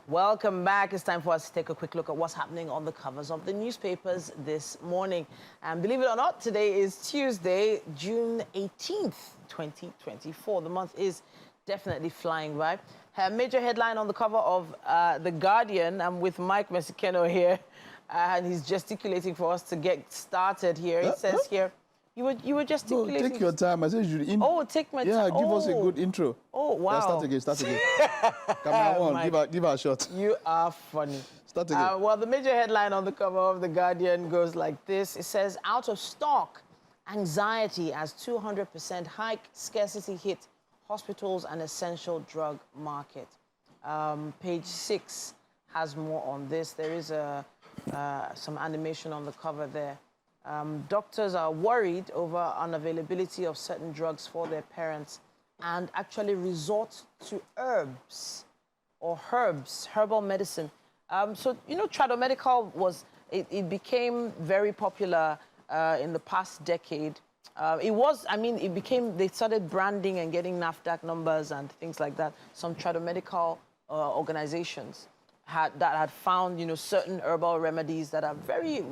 Welcome back. It's time for us to take a quick look at what's happening on the covers of the newspapers this morning. And believe it or not, today is Tuesday, June 18th, 2024. The month is definitely flying by. A major headline on the cover of The Guardian. I'm with Mike Mesikeno here, and he's gesticulating for us to get started here. It says here, you were gesticulating. No, take your time. I said you should take my time. Yeah, give us a good intro. Oh, wow. Yeah, start again. Come on, Mike, give her a shot. You are funny. Start again. Well, the major headline on the cover of The Guardian goes like this. It says, out of stock, anxiety as 200% hike, scarcity hit hospitals and essential drug market. Page 6 has more on this. There is some animation on the cover there. Doctors are worried over unavailability of certain drugs for their parents and actually resort to herbal medicine. So, you know, tradomedical it became very popular in the past decade. They started branding and getting NAFDAC numbers and things like that. Some tradomedical organizations that had found, you know, certain herbal remedies that are very,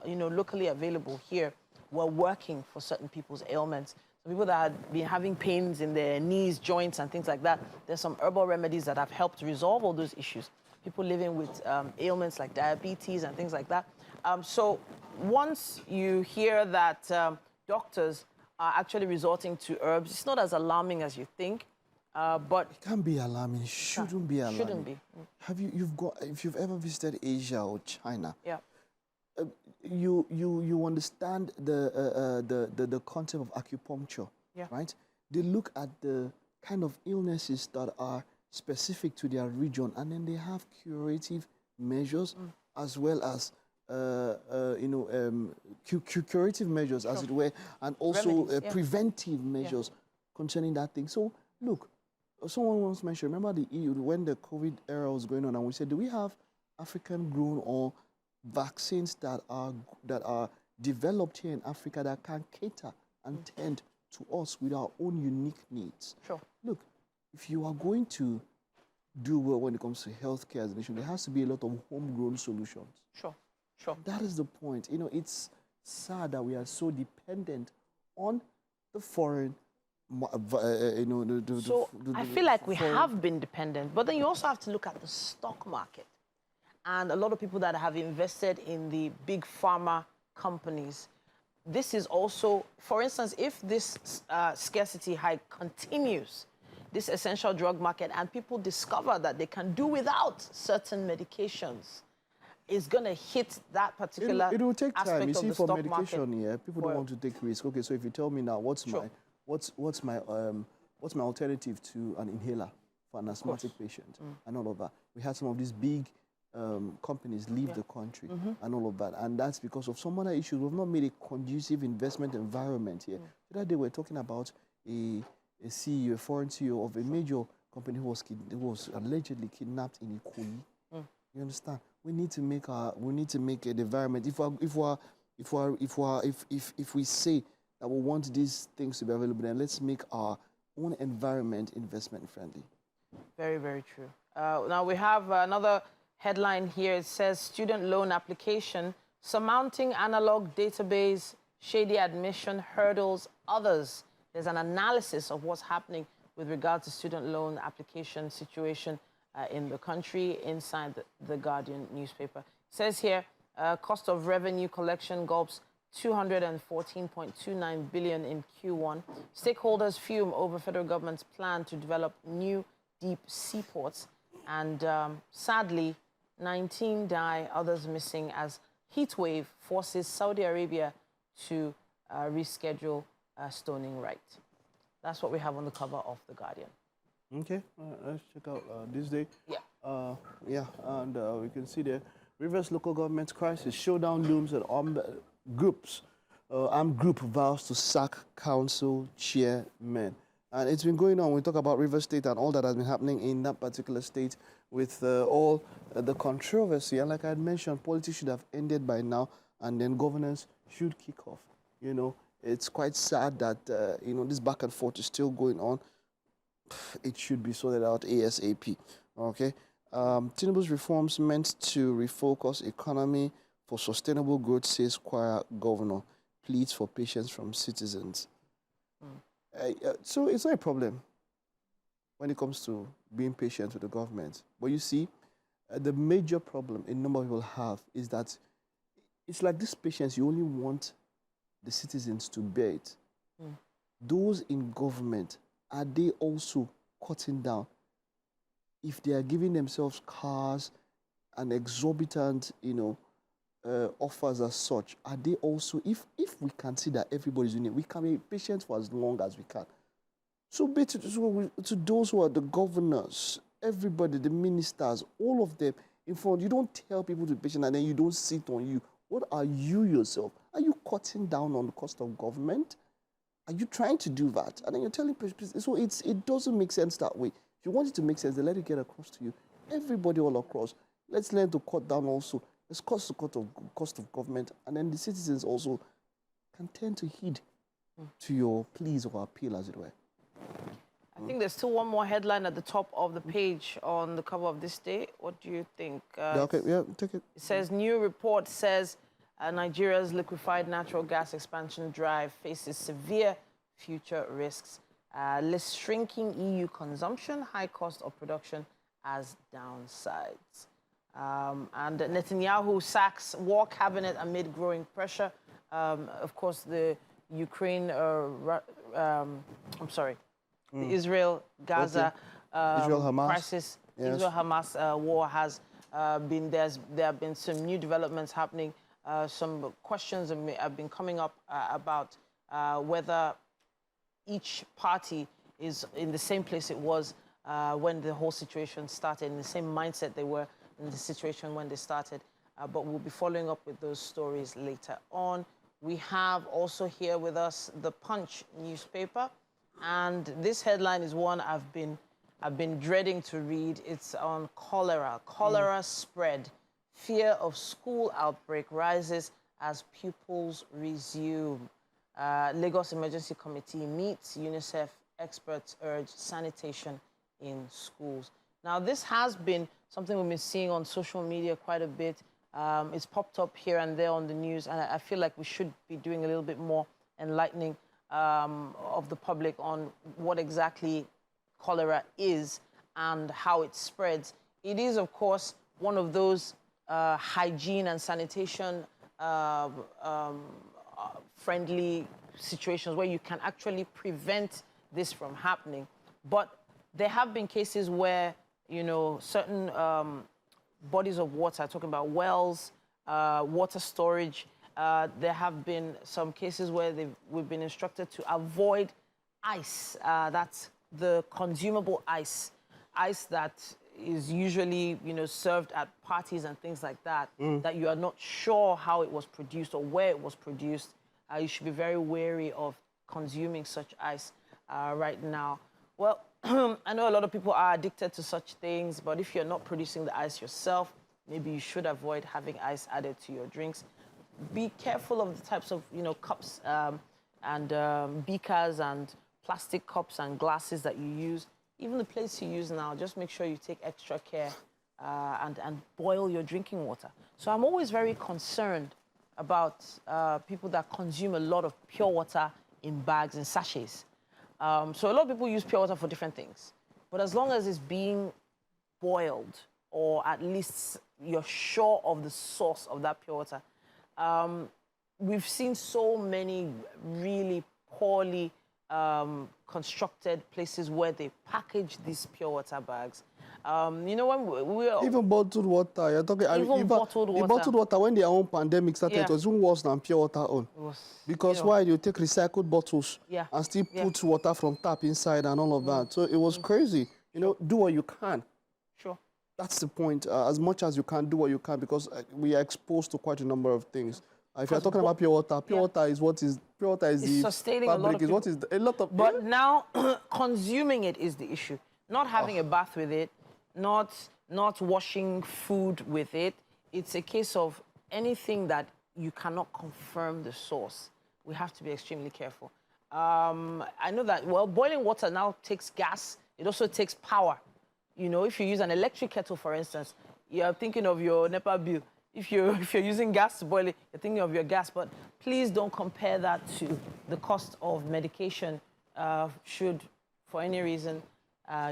you know, locally available here were working for certain people's ailments. So people that had been having pains in their knees, joints, and things like that, there's some herbal remedies that have helped resolve all those issues. People living with ailments like diabetes and things like that. So once you hear that doctors are actually resorting to herbs, it's not as alarming as you think. But it can't be alarming. It shouldn't be alarming. Shouldn't be. If you've ever visited Asia or China, yeah, you understand the concept of acupuncture, yeah, right? They look at the kind of illnesses that are specific to their region, and then they have curative measures as well as curative measures, as it were, and also preventive measures concerning that thing. So look. Someone once mentioned, remember the EU, when the COVID era was going on, and we said, do we have African-grown or vaccines that are developed here in Africa that can cater and tend to us with our own unique needs? Sure. Look, if you are going to do well when it comes to healthcare as a nation, there has to be a lot of homegrown solutions. Sure, sure. That is the point. You know, it's sad that we are so dependent on the foreign. I feel like we have been dependent, but then you also have to look at the stock market. And a lot of people that have invested in the big pharma companies, this is also, for instance, if this scarcity hike continues, this essential drug market, and people discover that they can do without certain medications, is going to hit that particular it will take time. You see, for medication, market. People don't want to take risk. Okay, so if you tell me now, what's my alternative to an inhaler for an asthmatic patient and all of that? We had some of these big companies leave the country and all of that, and that's because of some other issues. We've not made a conducive investment environment here. The other day we were talking about a CEO, a foreign CEO of a major company who was allegedly kidnapped in Ikoyi. You understand? We need to make an environment. If we say that we want these things to be available, then let's make our own environment investment friendly. Very, very true. Now we have another headline here. It says, student loan application, surmounting analog database, shady admission hurdles, others. There's an analysis of what's happening with regard to student loan application situation in the country inside the Guardian newspaper. It says here, cost of revenue collection gulps 214.29 billion in Q1. Stakeholders fume over federal government's plan to develop new deep seaports. And sadly, 19 die, others missing as heat wave forces Saudi Arabia to reschedule stoning rite. That's what we have on the cover of The Guardian. Okay, let's check out this day. Yeah. And we can see there, Rivers local government crisis, showdown looms at armed group vows to sack council chairman. And it's been going on. We talk about Rivers State and all that has been happening in that particular state with all the controversy. And like I had mentioned, politics should have ended by now, and then governance should kick off. You know, it's quite sad that, you know, this back and forth is still going on. It should be sorted out ASAP, okay? Tinubu's reforms meant to refocus economy for sustainable growth, says choir governor, pleads for patience from citizens. So it's not a problem when it comes to being patient with the government. But you see, the major problem a number of people have is that it's like this patience, you only want the citizens to bear it. Those in government, are they also cutting down? If they are giving themselves cars and exorbitant, offers as such, are they also, if we can see that everybody's doing it, we can be patient for as long as we can. So to those who are the governors, everybody, the ministers, all of them, in front, you don't tell people to be patient and then you don't sit on you. What are you yourself? Are you cutting down on the cost of government? Are you trying to do that? And then you're telling people, so it doesn't make sense that way. If you want it to make sense, then let it get across to you. Everybody all across. Let's learn to cut down also. Let's cut the cost of government, and then the citizens also can tend to heed to your pleas or appeal, as it were. I think there's still one more headline at the top of the page on the cover of this day. What do you think? Okay, yeah, take it. It says, new report says Nigeria's liquefied natural gas expansion drive faces severe future risks. Lists shrinking EU consumption, high cost of production as downsides. And Netanyahu sacks war cabinet amid growing pressure. Of course, the Ukraine, the Israel-Gaza crisis, yes. Israel-Hamas war has been, there have been some new developments happening. Some questions have been coming up about whether each party is in the same place it was when the whole situation started, in the same mindset they were in the situation when they started. But we'll be following up with those stories later on. We have also here with us the Punch newspaper, and this headline is one I've been dreading to read. It's on cholera. Cholera spread. Fear of school outbreak rises as pupils resume. Lagos Emergency Committee meets. UNICEF experts urge sanitation in schools. Now, this has been something we've been seeing on social media quite a bit. It's popped up here and there on the news, and I feel like we should be doing a little bit more enlightening of the public on what exactly cholera is and how it spreads. It is, of course, one of those hygiene and sanitation friendly situations where you can actually prevent this from happening. But there have been cases where, certain bodies of water, talking about wells, water storage, there have been some cases where we've been instructed to avoid ice. That's the consumable ice that is usually, served at parties and things like that, that you are not sure how it was produced or where it was produced. You should be very wary of consuming such ice right now. Well, I know a lot of people are addicted to such things, but if you're not producing the ice yourself, maybe you should avoid having ice added to your drinks. Be careful of the types of, cups and beakers and plastic cups and glasses that you use. Even the plates you use now, just make sure you take extra care and boil your drinking water. So I'm always very concerned about people that consume a lot of pure water in bags and sachets. So a lot of people use pure water for different things. But as long as it's being boiled, or at least you're sure of the source of that pure water, we've seen so many really poorly constructed places where they package these pure water bags. When we even bottled water, you're talking even bottled water. Bottled water, when their own pandemic started, it was even worse than pure water on. Because why you take recycled bottles and still put water from tap inside and all of that. So it was crazy. Do what you can. Sure. That's the point. As much as you can, do what you can, because we are exposed to quite a number of things. If you're talking about pure water is what is pure water is the sustaining fabric, a lot of is what is a lot of. But now consuming it is the issue. Not having a bath with it, not washing food with it. It's a case of anything that you cannot confirm the source. We have to be extremely careful. I know that, boiling water now takes gas. It also takes power. you know, if you use an electric kettle, for instance, you're thinking of your NEPA bill. If you're using gas to boil it, you're thinking of your gas. But please don't compare that to the cost of medication should, for any reason,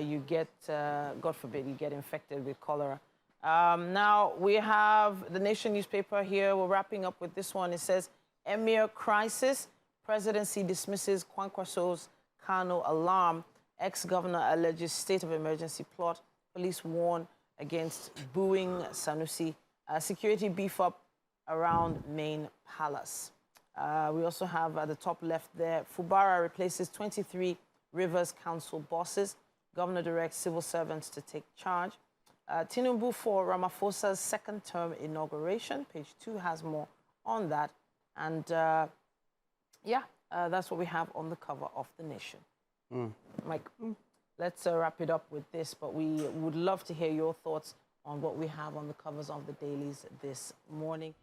you get, God forbid, you get infected with cholera. Now, we have the Nation newspaper here. We're wrapping up with this one. It says, Emir crisis. Presidency dismisses Kwankwaso's Kano alarm. Ex-governor alleges state of emergency plot. Police warn against booing Sanusi. Security beef up around main palace. We also have at the top left there, Fubara replaces 23 Rivers Council bosses. Governor directs civil servants to take charge. Tinubu for Ramaphosa's second term inauguration. Page 2 has more on that. And that's what we have on the cover of The Nation. Mike, let's wrap it up with this, but we would love to hear your thoughts on what we have on the covers of the dailies this morning.